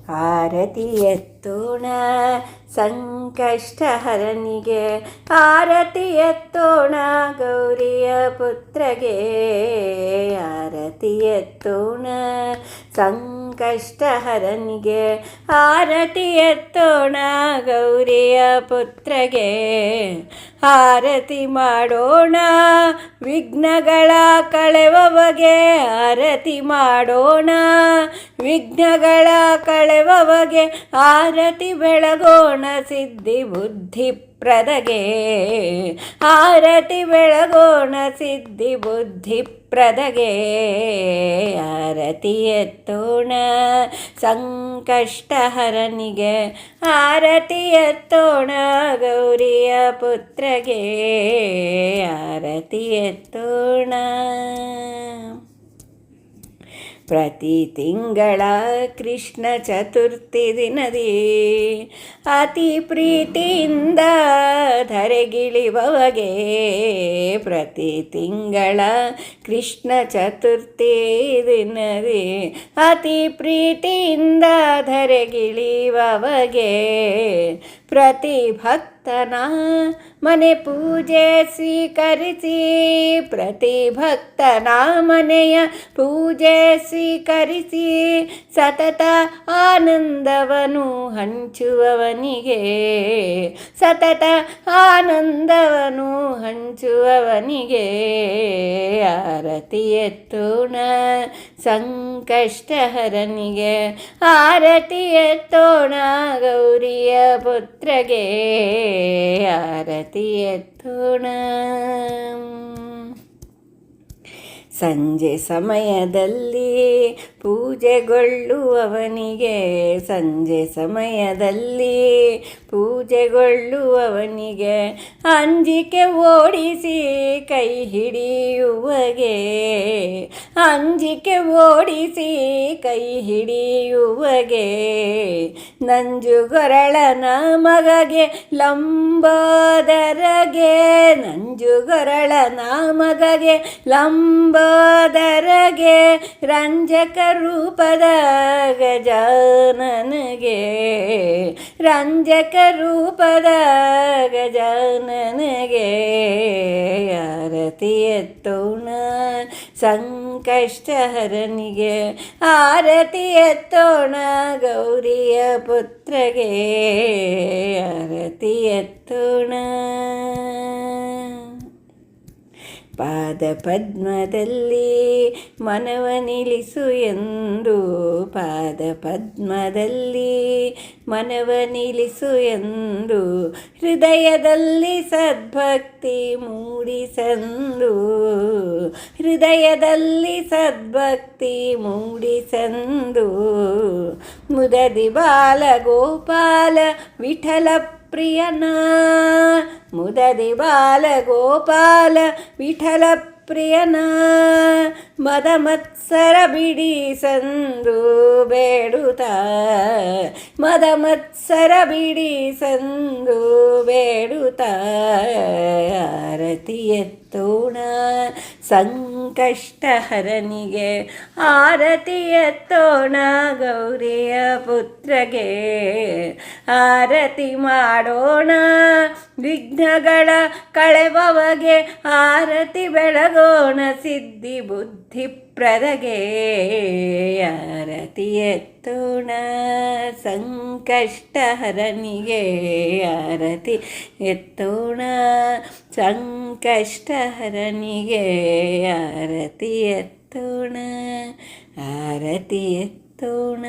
ಆರತಿ ಎತ್ತೋಣ ಸಂಕಷ್ಟಹರನಿಗೆ, ಆರತಿ ಎತ್ತೋಣ ಗೌರಿಯ ಪುತ್ರಗೆ. ಆರತಿ ಎತ್ತೋಣ ಸಂಕಷ್ಟಹರನಿಗೆ, ಆರತಿ ಎತ್ತೋಣ ಗೌರಿಯ ಪುತ್ರಗೆ. ಆರತಿ ಮಾಡೋಣ ವಿಘ್ನಗಳ ಕಳೆವವಗೆ, ಆರತಿ ಮಾಡೋಣ ವಿಘ್ನಗಳ ಕಳೆವವಗೆ. ಆರತಿ ಬೆಳಗೋಣ ಸಿದ್ಧಿ ಬುದ್ಧಿಪ್ರದಗೆ, ಆರತಿ ಬೆಳಗೋಣ ಸಿದ್ಧಿ ಬುದ್ಧಿಪ್ರದಗೆ. ಆರತಿ ಎತ್ತೋಣ ಸಂಕಷ್ಟಹರನಿಗೆ, ಆರತಿ ಎತ್ತೋಣ ಗೌರಿಯ ಪುತ್ರಗೆ. ಆರತಿ ಎತ್ತೋಣ. ಪ್ರತಿ ತಿಂಗಳ ಕೃಷ್ಣ ಚತುರ್ಥಿ ದಿನದಿ, ಅತಿ ಪ್ರೀತಿಯಿಂದ ಧರೆಗಿಳಿಯುವವಗೆ. ಪ್ರತಿ ತಿಂಗಳ ಕೃಷ್ಣ ಚತುರ್ಥಿ ದಿನದಿ, ಅತಿ ಪ್ರೀತಿಯಿಂದ ಧರೆಗಿಳಿಯುವವಗೆ. ಪ್ರತಿ ಭಕ್ತನ ಮನೆ ಪೂಜೆ ಸ್ವೀಕರಿಸಿ, ಪ್ರತಿ ಭಕ್ತನ ಮನೆಯ ಪೂಜೆ ಸ್ವೀಕರಿಸಿ. ಸತತ ಆನಂದವನು ಹಂಚುವವನಿಗೆ, ಸತತ ಆನಂದವನು ಹಂಚುವವನಿಗೆ. ಆರತಿ ಎತ್ತೋಣ ಸಂಕಷ್ಟಹರನಿಗೆ, ಆರತಿ ಎತ್ತೋಣ ಗೌರಿಯ ಪುತ್ರಗೆ. ಆರತಿ ಎತ್ತೋಣ. ಸಂಜೆ ಸಮಯದಲ್ಲಿ ಪೂಜೆಗೊಳ್ಳುವವನಿಗೆ, ಸಂಜೆ ಸಮಯದಲ್ಲಿ ಪೂಜೆಗೊಳ್ಳುವವನಿಗೆ. ಅಂಜಿಕೆ ಓಡಿಸಿ ಕೈ ಹಿಡಿಯುವಗೆ, ಅಂಜಿಕೆ ಓಡಿಸಿ ಕೈ ಹಿಡಿಯುವಗೆ. ನಂಜುಗೊರಳನ ಮಗಗೆ ಲಂಬೋದರಗೆ, ನಂಜುಗೊರಳನ ಮಗಗೆ ಲಂಬೋದರಗೆ. ರಂಜಕ ರೂಪದ ಗಜಾನನಗೆ, ರಂಜಕ ರೂಪದ ಗಜಾನನಗೆ. ಆರತಿ ಎತ್ತೋಣ ಸಂಕಷ್ಟಹರನಿಗೆ, ಆರತಿ ಎತ್ತೋಣ ಗೌರಿಯ ಪುತ್ರಗೆ. ಆರತಿ ಎತ್ತೋಣ. ಪಾದ ಪದ್ಮದಲ್ಲಿ ಮನವ ನಿಲ್ಲಿಸು ಎಂದು, ಪಾದ ಪದ್ಮದಲ್ಲಿ ಮನವ ನಿಲ್ಲಿಸು ಎಂದು. ಹೃದಯದಲ್ಲಿ ಸದ್ಭಕ್ತಿ ಮೂಡಿಸೆಂದು, ಹೃದಯದಲ್ಲಿ ಸದ್ಭಕ್ತಿ ಮೂಡಿಸೆಂದು. ಮುದದಿ ಬಾಲ ಗೋಪಾಲ ವಿಠಲ ಪ್ರಿಯನ, ಮುದದಿ ಬಾಲ ಗೋಪಾಲ ವಿಠಲ ಪ್ರಿಯನ. ಮದ ಮತ್ಸರ ಬಿಡಿಸೆಂದು ಬೇಡುತ್ತ, ಮದ ಮತ್ಸರ ಬಿಡಿಸೆಂದು ಬೇಡುತ್ತ. ಆರತಿ ಎತ್ತೋಣ ಸಂಕಷ್ಟಹರನಿಗೆ, ಆರತಿ ಎತ್ತೋಣ ಗೌರಿಯ ಪುತ್ರಗೆ. ಆರತಿ ಮಾಡೋಣ ವಿಘ್ನಗಳ ಕಳೆವವಗೆ, ಆರತಿ ಬೆಳಗೋಣ ಸಿದ್ಧಿ ಬುದ್ಧಿಪ್ರದಗೆ. ಆರತಿ ಎತ್ತೋಣ ಸಂಕಷ್ಟಹರನಿಗೆ, ಆರತಿ ಎತ್ತೋಣ ಸಂಕಷ್ಟಹರನಿಗೆ. ಆರತಿ ಎತ್ತೋಣ, ಆರತಿ ಎತ್ತೋಣ.